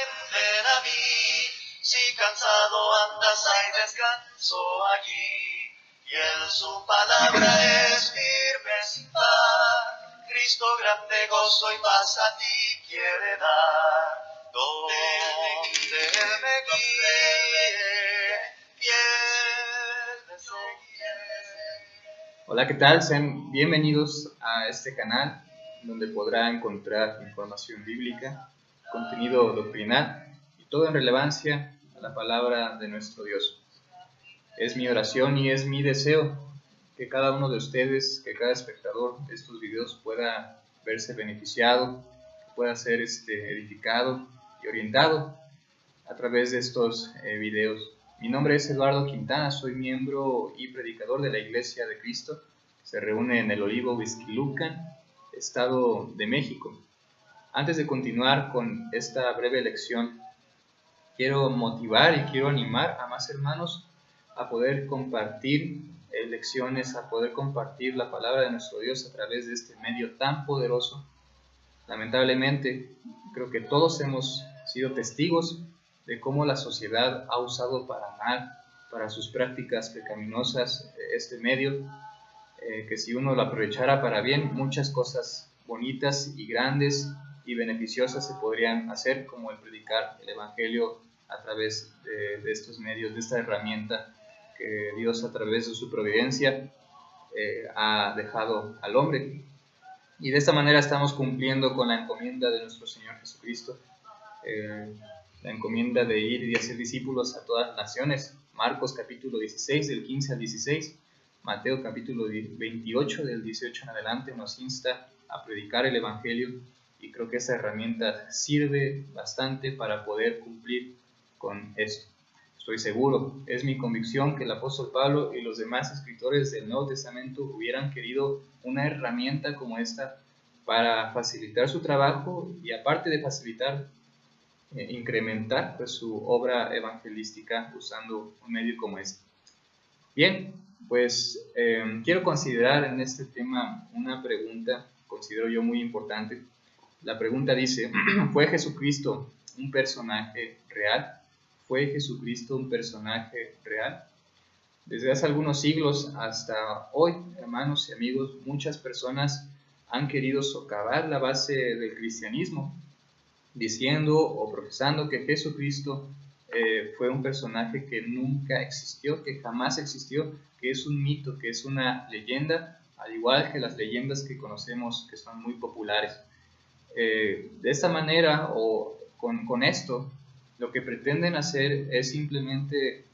Ven a mí, si cansado andas hay descanso allí, y en su palabra es firme sin par. Cristo grande gozo y paz a ti quiere dar, donde Él me guíe, fiel le seguiré. Hola, ¿qué tal? Sean bienvenidos a este canal donde podrá encontrar información bíblica, contenido doctrinal y todo en relevancia a la palabra de nuestro Dios. Es mi oración y es mi deseo que cada uno de ustedes, que cada espectador de estos videos pueda verse beneficiado, pueda ser edificado y orientado a través de estos videos. Mi nombre es Eduardo Quintana, soy miembro y predicador de la Iglesia de Cristo. Se reúne en el Olivo Huixquilucan, Estado de México. Antes de continuar con esta breve lección, quiero motivar y quiero animar a más hermanos a poder compartir lecciones, a poder compartir la palabra de nuestro Dios a través de este medio tan poderoso. Lamentablemente, creo que todos hemos sido testigos de cómo la sociedad ha usado para mal, para sus prácticas pecaminosas, este medio, que si uno lo aprovechara para bien, muchas cosas bonitas y grandes y beneficiosas se podrían hacer, como el predicar el Evangelio a través de estos medios, de esta herramienta que Dios a través de su providencia ha dejado al hombre. Y de esta manera estamos cumpliendo con la encomienda de nuestro Señor Jesucristo, la encomienda de ir y hacer discípulos a todas las naciones. Marcos capítulo 16, del 15 al 16, Mateo capítulo 28, del 18 en adelante, nos insta a predicar el Evangelio, y creo que esa herramienta sirve bastante para poder cumplir con esto. Estoy seguro, es mi convicción que el apóstol Pablo y los demás escritores del Nuevo Testamento hubieran querido una herramienta como esta para facilitar su trabajo y, aparte de facilitar, incrementar pues, su obra evangelística usando un medio como este. Bien, pues quiero considerar en este tema una pregunta, considero yo muy importante. La pregunta dice, ¿fue Jesucristo un personaje real? ¿Fue Jesucristo un personaje real? Desde hace algunos siglos hasta hoy, hermanos y amigos, muchas personas han querido socavar la base del cristianismo, diciendo o profesando que Jesucristo fue un personaje que nunca existió, que jamás existió, que es un mito, que es una leyenda, al igual que las leyendas que conocemos que son muy populares. De esta manera o con esto, lo que pretenden hacer es simplemente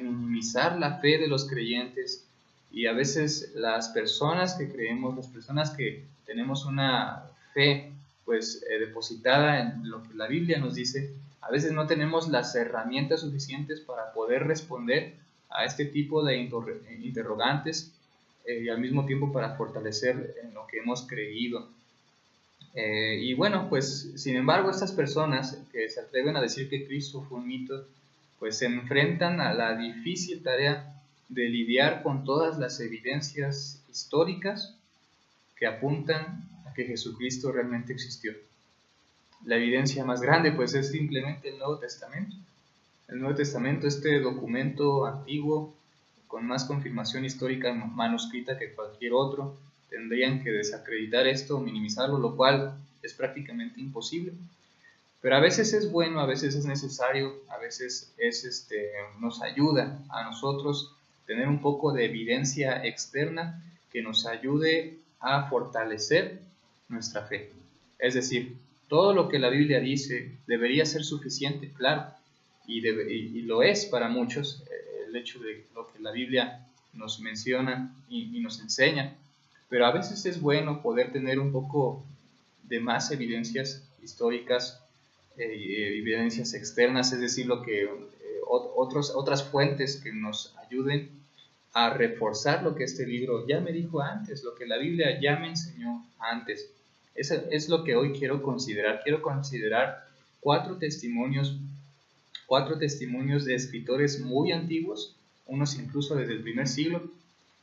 minimizar la fe de los creyentes, y a veces las personas que creemos, las personas que tenemos una fe pues depositada en lo que la Biblia nos dice, a veces no tenemos las herramientas suficientes para poder responder a este tipo de interrogantes, y al mismo tiempo para fortalecer en lo que hemos creído. Y bueno, pues sin embargo, estas personas que se atreven a decir que Cristo fue un mito, pues se enfrentan a la difícil tarea de lidiar con todas las evidencias históricas que apuntan a que Jesucristo realmente existió. La evidencia más grande pues es simplemente el Nuevo Testamento. El Nuevo Testamento, este documento antiguo con más confirmación histórica manuscrita que cualquier otro, tendrían que desacreditar esto o minimizarlo, lo cual es prácticamente imposible. Pero a veces es bueno, a veces es necesario, a veces nos ayuda a nosotros tener un poco de evidencia externa que nos ayude a fortalecer nuestra fe. Es decir, todo lo que la Biblia dice debería ser suficiente, claro, y lo es para muchos, el hecho de lo que la Biblia nos menciona y nos enseña, pero a veces es bueno poder tener un poco de más evidencias históricas, evidencias externas, es decir, lo que otras fuentes que nos ayuden a reforzar lo que este libro ya me dijo antes, lo que la Biblia ya me enseñó antes. Eso es lo que hoy quiero considerar. Quiero considerar cuatro testimonios de escritores muy antiguos, unos incluso desde el primer siglo,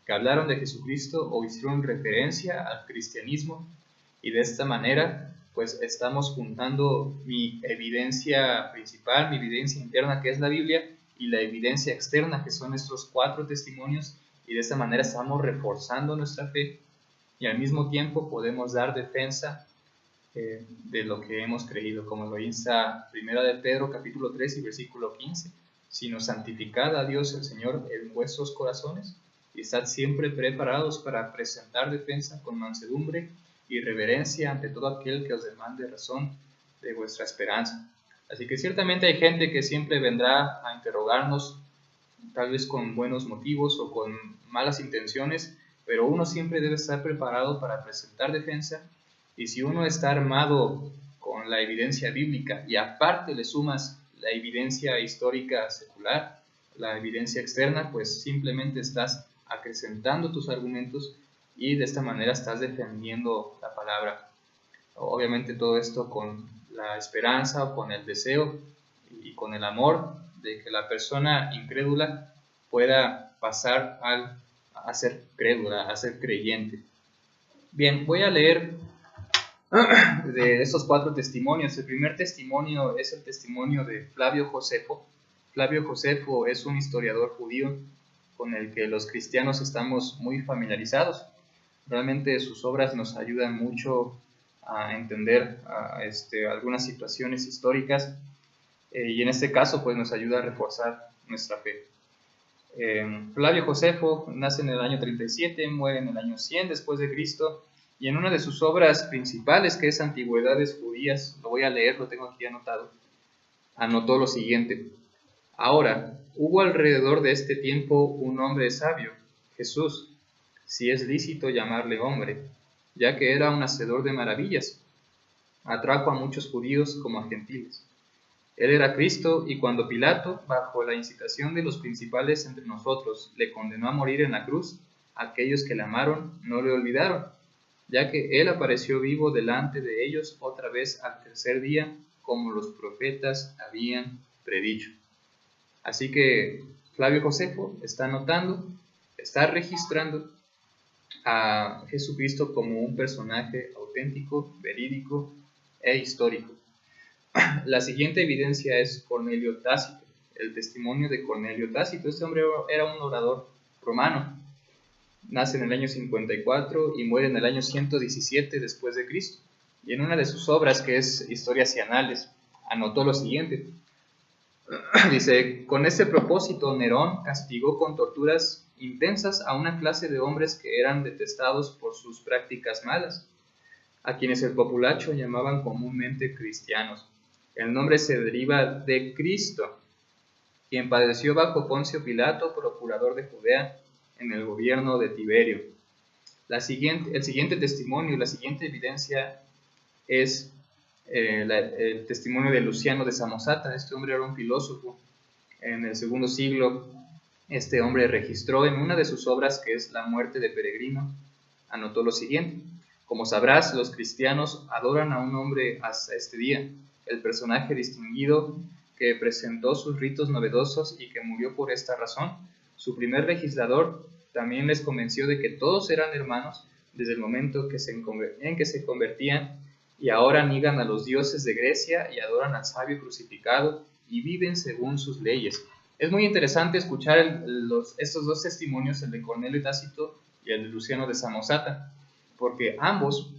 que hablaron de Jesucristo o hicieron referencia al cristianismo, y de esta manera pues estamos juntando mi evidencia principal, mi evidencia interna, que es la Biblia, y la evidencia externa, que son estos 4 testimonios, y de esta manera estamos reforzando nuestra fe y al mismo tiempo podemos dar defensa de lo que hemos creído, como lo insta 1 de Pedro capítulo 3 y versículo 15, sino santificad a Dios el Señor en vuestros corazones y estad siempre preparados para presentar defensa con mansedumbre y reverencia ante todo aquel que os demande razón de vuestra esperanza. Así que ciertamente hay gente que siempre vendrá a interrogarnos, tal vez con buenos motivos o con malas intenciones, pero uno siempre debe estar preparado para presentar defensa, y si uno está armado con la evidencia bíblica y aparte le sumas la evidencia histórica secular, la evidencia externa, pues simplemente estás acrecentando tus argumentos y de esta manera estás defendiendo la palabra. Obviamente todo esto con la esperanza o con el deseo y con el amor de que la persona incrédula pueda pasar a ser crédula, a ser creyente. Bien, voy a leer de estos 4 testimonios. El primer testimonio es el testimonio de Flavio Josefo. Flavio Josefo es un historiador judío con el que los cristianos estamos muy familiarizados. Realmente sus obras nos ayudan mucho a entender algunas situaciones históricas y en este caso pues nos ayuda a reforzar nuestra fe. Flavio Josefo nace en el año 37, muere en el año 100 después de Cristo, y en una de sus obras principales, que es Antigüedades Judías, lo voy a leer, lo tengo aquí anotado, anotó lo siguiente: ahora, hubo alrededor de este tiempo un hombre sabio, Jesús, si es lícito llamarle hombre, ya que era un hacedor de maravillas, atrajo a muchos judíos como a gentiles. Él era Cristo, y cuando Pilato, bajo la incitación de los principales entre nosotros, le condenó a morir en la cruz, aquellos que le amaron no le olvidaron, ya que él apareció vivo delante de ellos otra vez al tercer día, como los profetas habían predicho. Así que Flavio Josefo está anotando, está registrando a Jesucristo como un personaje auténtico, verídico e histórico. La siguiente evidencia es Cornelio Tácito, el testimonio de Cornelio Tácito. Este hombre era un orador romano. Nace en el año 54 y muere en el año 117 después de Cristo. Y en una de sus obras, que es Historias y Anales, anotó lo siguiente. Dice: con este propósito Nerón castigó con torturas intensas a una clase de hombres que eran detestados por sus prácticas malas, a quienes el populacho llamaban comúnmente cristianos. El nombre se deriva de Cristo, quien padeció bajo Poncio Pilato, procurador de Judea, en el gobierno de Tiberio. El siguiente testimonio, la siguiente evidencia es el testimonio de Luciano de Samosata. Este hombre era un filósofo. En el segundo siglo, este hombre registró en una de sus obras, que es La muerte de Peregrino, anotó lo siguiente: como sabrás, los cristianos adoran a un hombre hasta este día, el personaje distinguido que presentó sus ritos novedosos y que murió por esta razón. Su primer legislador también les convenció de que todos eran hermanos desde el momento en que se convertían, y ahora niegan a los dioses de Grecia y adoran al sabio crucificado y viven según sus leyes. Es muy interesante escuchar estos 2 testimonios, el de Cornelio Tácito y el de Luciano de Samosata, porque ambos,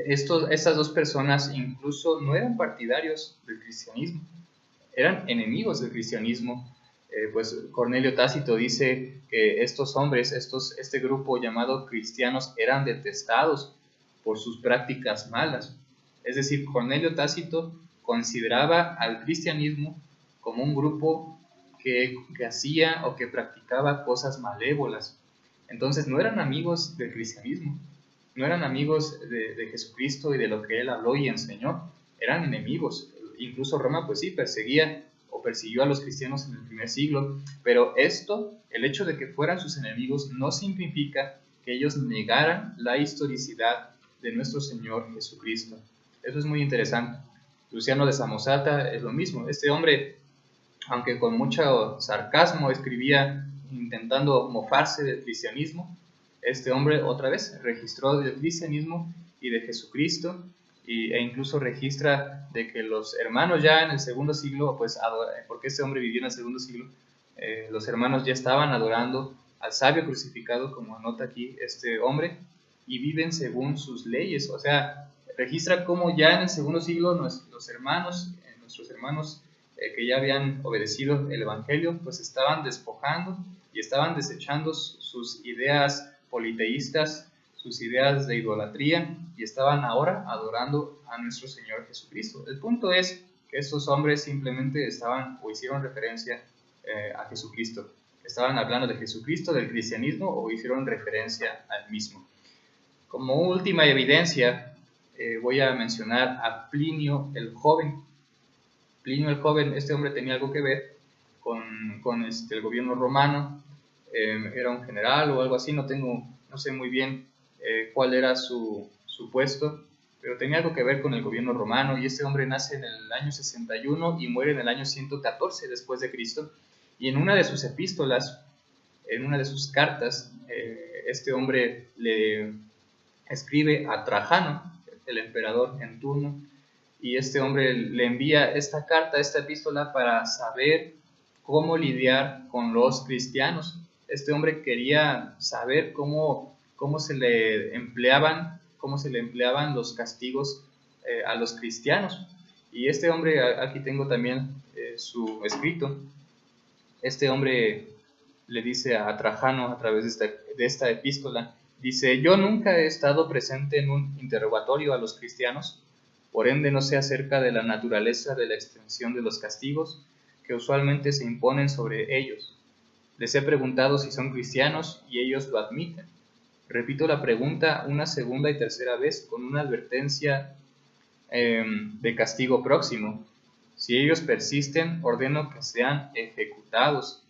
estas 2 personas incluso no eran partidarios del cristianismo, eran enemigos del cristianismo. Pues Cornelio Tácito dice que estos hombres, este grupo llamado cristianos, eran detestados por sus prácticas malas. Es decir, Cornelio Tácito consideraba al cristianismo como un grupo que hacía o que practicaba cosas malévolas. Entonces no eran amigos del cristianismo, no eran amigos de Jesucristo y de lo que él habló y enseñó, eran enemigos. Incluso Roma, pues sí, persiguió a los cristianos en el primer siglo, pero el hecho de que fueran sus enemigos, no significa que ellos negaran la historicidad de nuestro Señor Jesucristo. Eso es muy interesante. Luciano de Samosata es lo mismo. Este hombre, aunque con mucho sarcasmo escribía intentando mofarse del cristianismo, este hombre otra vez registró del cristianismo y de Jesucristo, e incluso registra de que los hermanos ya en el segundo siglo, pues porque este hombre vivió en el segundo siglo, los hermanos ya estaban adorando al sabio crucificado, como anota aquí este hombre, y viven según sus leyes. O sea, registra cómo ya en el segundo siglo nuestros hermanos que ya habían obedecido el Evangelio, pues estaban despojando y estaban desechando sus ideas politeístas, sus ideas de idolatría, y estaban ahora adorando a nuestro Señor Jesucristo. El punto es que estos hombres simplemente estaban o hicieron referencia a Jesucristo. Estaban hablando de Jesucristo, del cristianismo, o hicieron referencia al mismo. Como última evidencia, voy a mencionar a Plinio el Joven. Plinio el Joven, este hombre tenía algo que ver con el gobierno romano. Era un general o algo así, no sé muy bien cuál era su puesto, pero tenía algo que ver con el gobierno romano, y este hombre nace en el año 61 y muere en el año 114 después de Cristo, y en una de sus epístolas, en una de sus cartas, este hombre le escribe a Trajano, el emperador en turno, y este hombre le envía esta carta, esta epístola, para saber cómo lidiar con los cristianos. Este hombre quería saber cómo se le empleaban los castigos a los cristianos. Y este hombre, aquí tengo también su escrito, este hombre le dice a Trajano a través de esta epístola, dice: yo nunca he estado presente en un interrogatorio a los cristianos, por ende no sé acerca de la naturaleza de la extensión de los castigos que usualmente se imponen sobre ellos. Les he preguntado si son cristianos y ellos lo admiten. Repito la pregunta una segunda y tercera vez con una advertencia de castigo próximo. Si ellos persisten, ordeno que sean ejecutados.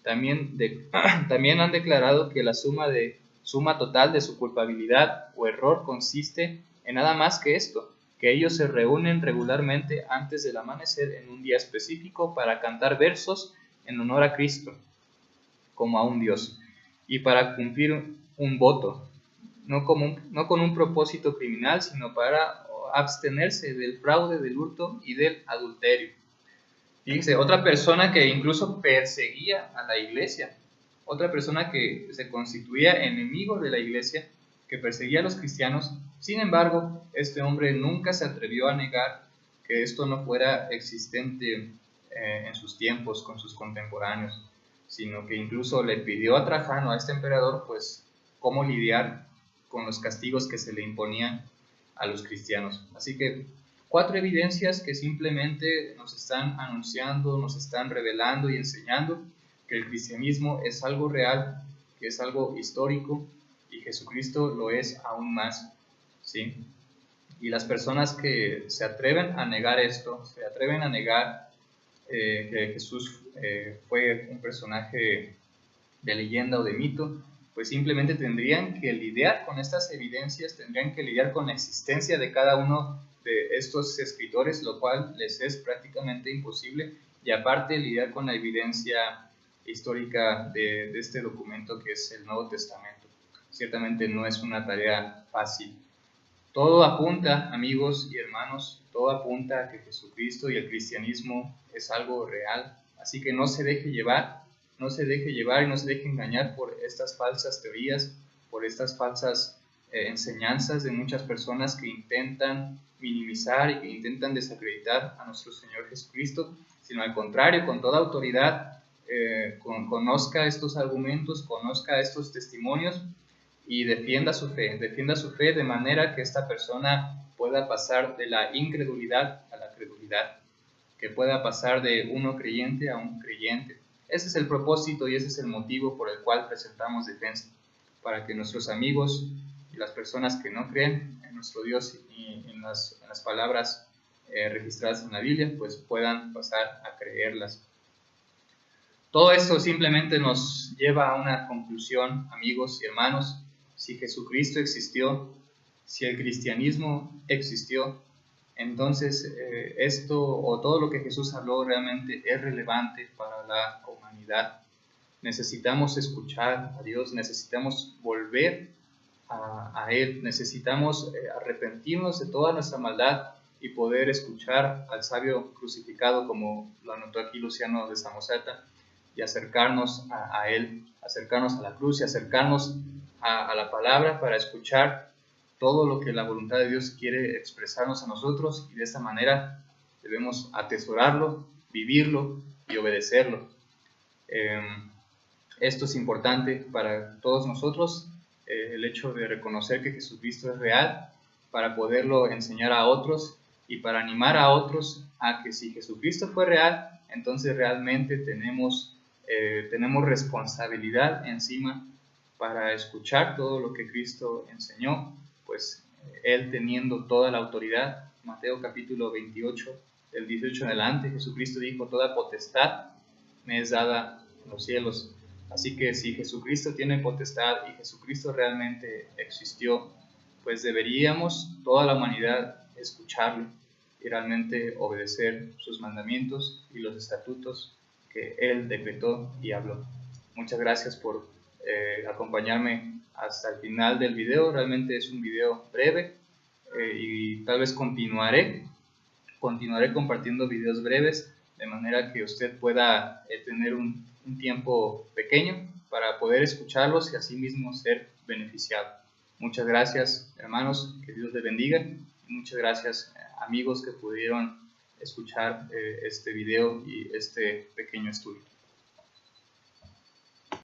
También han declarado que la suma total de su culpabilidad o error consiste en nada más que esto, que ellos se reúnen regularmente antes del amanecer en un día específico para cantar versos en honor a Cristo, como a un Dios, y para cumplir un voto, no con un propósito criminal, sino para abstenerse del fraude, del hurto y del adulterio. Fíjense, otra persona que incluso perseguía a la iglesia, otra persona que se constituía enemigo de la iglesia, que perseguía a los cristianos. Sin embargo, este hombre nunca se atrevió a negar que esto no fuera existente en sus tiempos con sus contemporáneos, sino que incluso le pidió a Trajano, a este emperador, pues cómo lidiar con los castigos que se le imponían a los cristianos. Así que 4 evidencias que simplemente nos están anunciando, nos están revelando y enseñando que el cristianismo es algo real, que es algo histórico, y Jesucristo lo es aún más, ¿sí? Y las personas que se atreven a negar esto, se atreven a negar que Jesús fue un personaje de leyenda o de mito, pues simplemente tendrían que lidiar con estas evidencias, tendrían que lidiar con la existencia de cada uno de estos escritores, lo cual les es prácticamente imposible, y aparte lidiar con la evidencia histórica de este documento que es el Nuevo Testamento. Ciertamente no es una tarea fácil. Todo apunta, amigos y hermanos, todo apunta a que Jesucristo y el cristianismo es algo real, así que no se deje llevar y no se deje engañar por estas falsas teorías, por estas falsas enseñanzas de muchas personas que intentan minimizar y que intentan desacreditar a nuestro Señor Jesucristo, sino al contrario, con toda autoridad, conozca estos argumentos, conozca estos testimonios y defienda su fe de manera que esta persona pueda pasar de la incredulidad a la credulidad, que pueda pasar de uno creyente a un creyente. Ese es el propósito y ese es el motivo por el cual presentamos defensa, para que nuestros amigos y las personas que no creen en nuestro Dios y en las palabras registradas en la Biblia, pues puedan pasar a creerlas. Todo esto simplemente nos lleva a una conclusión, amigos y hermanos. Si Jesucristo existió, si el cristianismo existió, entonces esto o todo lo que Jesús habló realmente es relevante para la humanidad. Necesitamos escuchar a Dios, necesitamos volver a Él. Necesitamos arrepentirnos de toda nuestra maldad y poder escuchar al sabio crucificado, como lo anotó aquí Luciano de Samosata, y acercarnos a Él, acercarnos a la cruz y acercarnos a la palabra para escuchar todo lo que la voluntad de Dios quiere expresarnos a nosotros, y de esta manera debemos atesorarlo, vivirlo y obedecerlo. Esto es importante para todos nosotros, el hecho de reconocer que Jesucristo es real, para poderlo enseñar a otros y para animar a otros a que si Jesucristo fue real, entonces realmente tenemos responsabilidad encima para escuchar todo lo que Cristo enseñó, pues Él teniendo toda la autoridad. Mateo capítulo 28, del 18 en adelante, Jesucristo dijo: toda potestad me es dada en los cielos. Así que si Jesucristo tiene potestad y Jesucristo realmente existió, pues deberíamos, toda la humanidad, escucharlo y realmente obedecer sus mandamientos y los estatutos que Él decretó y habló. Muchas gracias por acompañarme hasta el final del video. Realmente es un video breve y tal vez continuaré compartiendo videos breves, de manera que usted pueda tener un tiempo pequeño para poder escucharlos y así mismo ser beneficiado. Muchas gracias, hermanos, que Dios les bendiga, y muchas gracias, amigos, que pudieron escuchar este video y este pequeño estudio.